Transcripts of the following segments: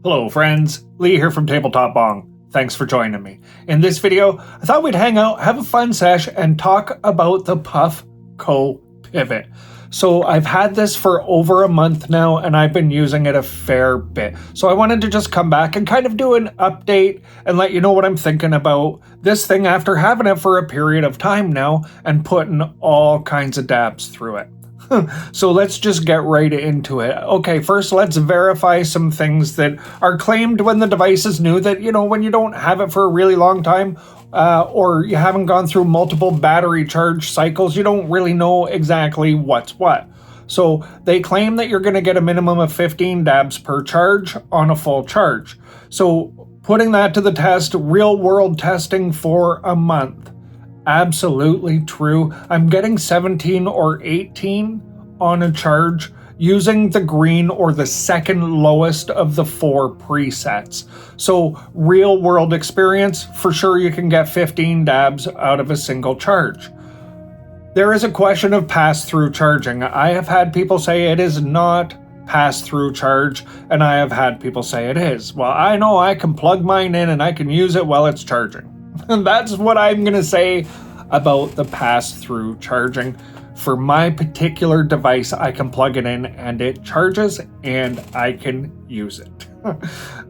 Hello friends, Lee here from TableTop Bong. Thanks for joining me. In this video, I thought we'd hang out, have a fun sesh, and talk about the Puffco Pivot. So I've had this for over a month now, and I've been using it a fair bit. So I wanted to just come back and kind of do an update and let you know what I'm thinking about this thing after having it for a period of time now and putting all kinds of dabs through it. So let's just get right into it. Okay, first let's verify some things that are claimed when the device is new that, when you don't have it for a really long time or you haven't gone through multiple battery charge cycles, you don't really know exactly what's what. So they claim that you're going to get a minimum of 15 dabs per charge on a full charge. So putting that to the test, real world testing for a month. Absolutely true. I'm getting 17 or 18 on a charge using the green or the second lowest of the 4 presets. So real world experience, for sure you can get 15 dabs out of a single charge. There is a question of pass-through charging. I have had people say it is not pass-through charge, and I have had people say it is. Well, I know I can plug mine in and I can use it while it's charging. And that's what I'm going to say about the pass-through charging. For my particular device, I can plug it in and it charges and I can use it.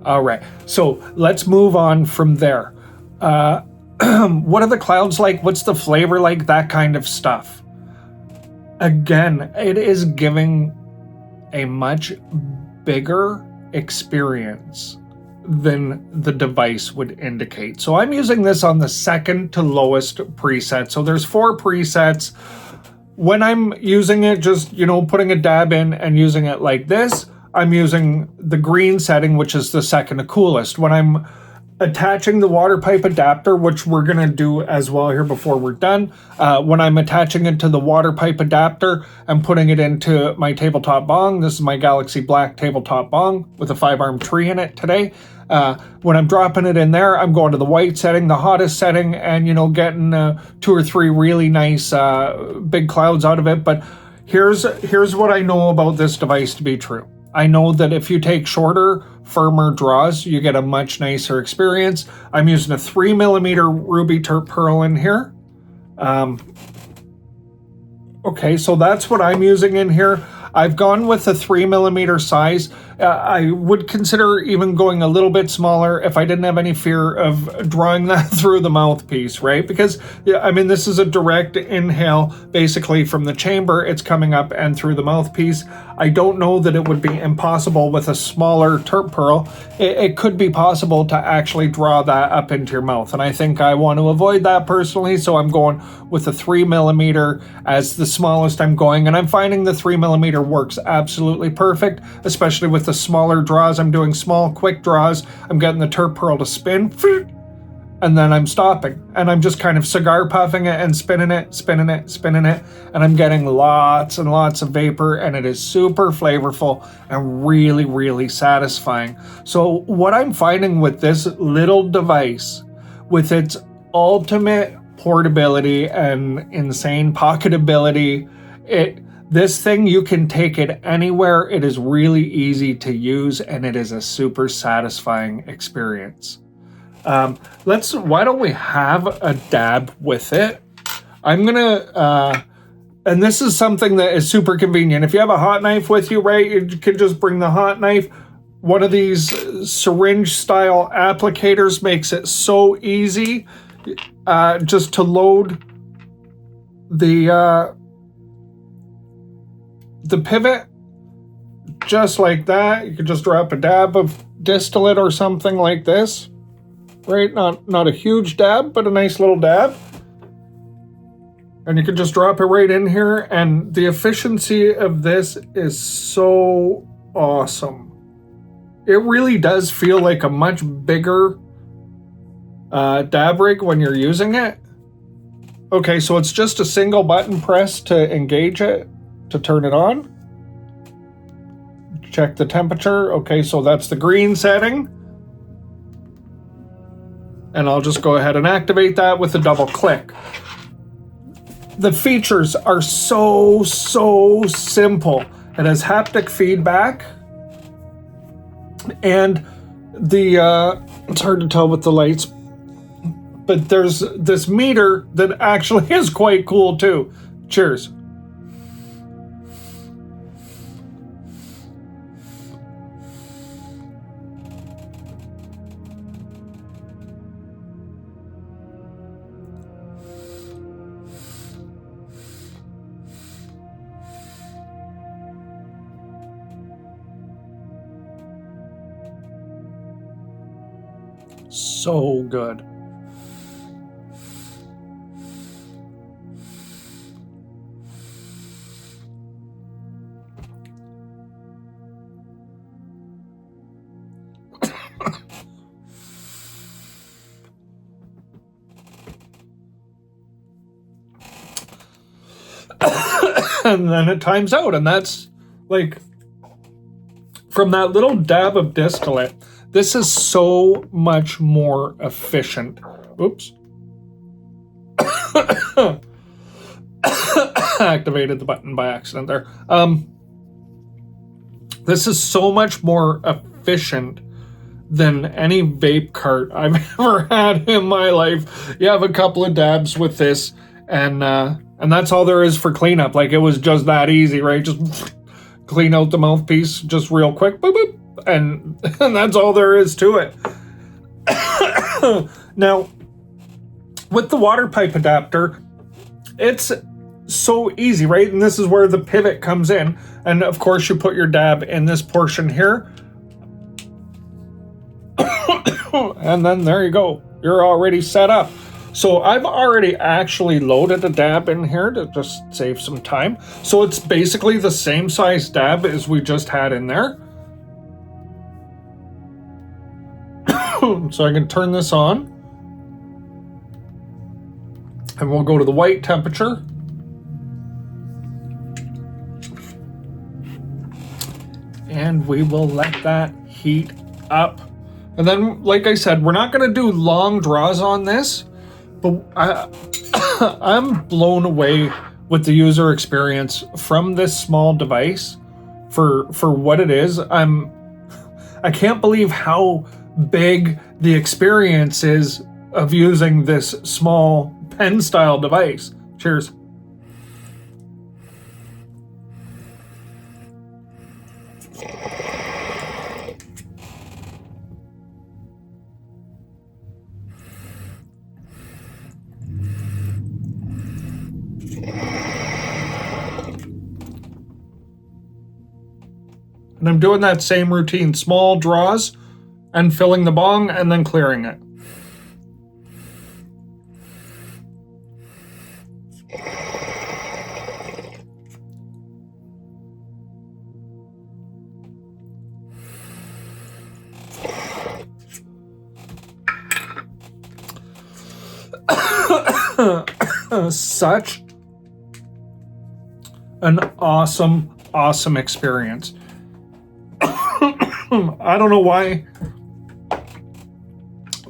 All right, so let's move on from there. What are the clouds like? What's the flavor like? That kind of stuff. Again, it is giving a much bigger experience than the device would indicate. So I'm using this on the second to lowest preset. So there's 4 presets. When I'm using it, just, putting a dab in and using it like this, I'm using the green setting, which is the second to coolest. When I'm attaching the water pipe adapter, which we're going to do as well here before we're done, when I'm attaching it to the water pipe adapter and putting it into my TableTop Bong, this is my Galaxy Black TableTop Bong with a 5-arm tree in it today. When I'm dropping it in there, I'm going to the white setting, the hottest setting, and, getting 2 or 3 really nice big clouds out of it. But here's what I know about this device to be true. I know that if you take shorter, firmer draws, you get a much nicer experience. I'm using a 3mm ruby terp pearl in here. Okay, so that's what I'm using in here. I've gone with a 3mm size. I would consider even going a little bit smaller if I didn't have any fear of drawing that through the mouthpiece, right? Because, this is a direct inhale, basically from the chamber. It's coming up and through the mouthpiece. I don't know that it would be impossible with a smaller terp pearl. It could be possible to actually draw that up into your mouth. And I think I want to avoid that personally, so I'm going with a 3mm as the smallest I'm going. And I'm finding the 3mm works absolutely perfect, especially with the smaller draws. I'm doing small, quick draws. I'm getting the terp pearl to spin, and then I'm stopping. And I'm just kind of cigar puffing it and spinning it, spinning it, spinning it. And I'm getting lots and lots of vapor, and it is super flavorful and really, really satisfying. So what I'm finding with this little device, with its ultimate portability and insane pocketability, this thing, you can take it anywhere. It is really easy to use, and it is a super satisfying experience. Why don't we have a dab with it? I'm gonna, and this is something that is super convenient. If you have a hot knife with you, right, you can just bring the hot knife. One of these syringe style applicators makes it so easy just to load the pivot just like that. You could just drop a dab of distillate or something like this, right? Not a huge dab, but a nice little dab. And you can just drop it right in here, and the efficiency of this is so awesome. It really does feel like a much bigger dab rig when you're using it. Okay, so it's just a single button press to engage it, to turn it on. Check the temperature. Okay, so that's the green setting. And I'll just go ahead and activate that with a double click. The features are so simple. It has haptic feedback. And it's hard to tell with the lights, but there's this meter that actually is quite cool too. Cheers. So good. And then it times out, and that's like from that little dab of distillate. This is so much more efficient. Oops. Activated the button by accident there. This is so much more efficient than any vape cart I've ever had in my life. You have a couple of dabs with this, and that's all there is for cleanup. Like, it was just that easy, right? Just clean out the mouthpiece just real quick, boop, boop, and that's all there is to it. Now, with the water pipe adapter, it's so easy, right? And this is where the pivot comes in. And of course, you put your dab in this portion here. And then there you go. You're already set up. So I've already actually loaded a dab in here to just save some time. So it's basically the same size dab as we just had in there. So I can turn this on. And we'll go to the white temperature. And we will let that heat up. And then, like I said, we're not going to do long draws on this, but I'm blown away with the user experience from this small device for what it is. I can't believe how big the experience is of using this small pen style device. Cheers. And I'm doing that same routine, small draws and filling the bong and then clearing it. Such an awesome experience. I don't know why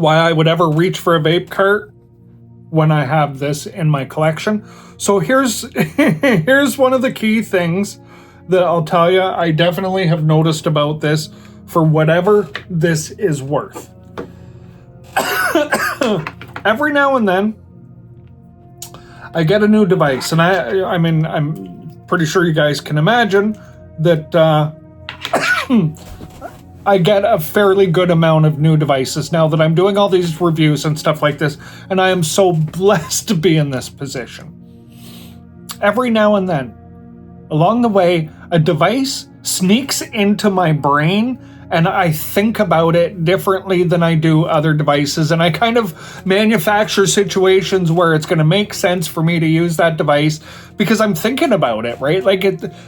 I would ever reach for a vape cart when I have this in my collection. So here's one of the key things that I'll tell you I definitely have noticed about this for whatever this is worth. Every now and then I get a new device, and I mean, I'm pretty sure you guys can imagine that I get a fairly good amount of new devices now that I'm doing all these reviews and stuff like this, and I am so blessed to be in this position. Every now and then, along the way, a device sneaks into my brain, and I think about it differently than I do other devices, and I kind of manufacture situations where it's going to make sense for me to use that device because I'm thinking about it, right? Like,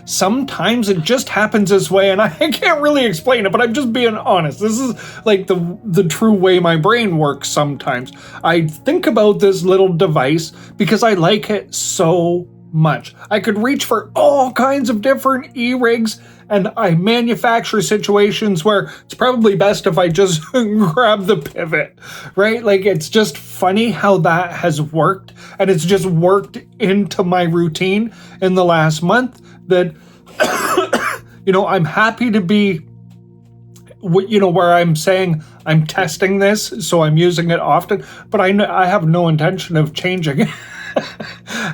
sometimes it just happens this way, and I can't really explain it, but I'm just being honest. This is like the true way my brain works sometimes. I think about this little device because I like it so much. I could reach for all kinds of different e-rigs, and I manufacture situations where it's probably best if I just grab the pivot, right? Like, it's just funny how that has worked, and it's just worked into my routine in the last month that, you know, I'm happy to be where I'm saying I'm testing this, so I'm using it often, but I have no intention of changing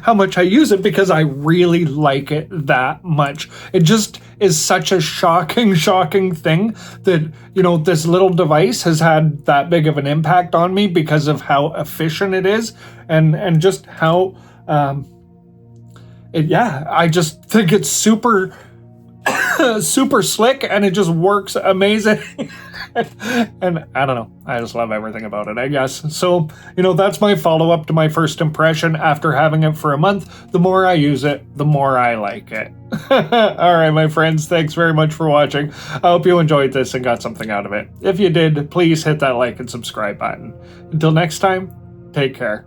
how much I use it because I really like it that much. It just is such a shocking thing that, this little device has had that big of an impact on me because of how efficient it is and just how, I just think it's super slick and it just works amazing. And I don't know, I just love everything about it, I guess. So, that's my follow-up to my first impression after having it for a month. The more I use it, the more I like it. All right, my friends, thanks very much for watching. I hope you enjoyed this and got something out of it. If you did, please hit that like and subscribe button. Until next time, take care.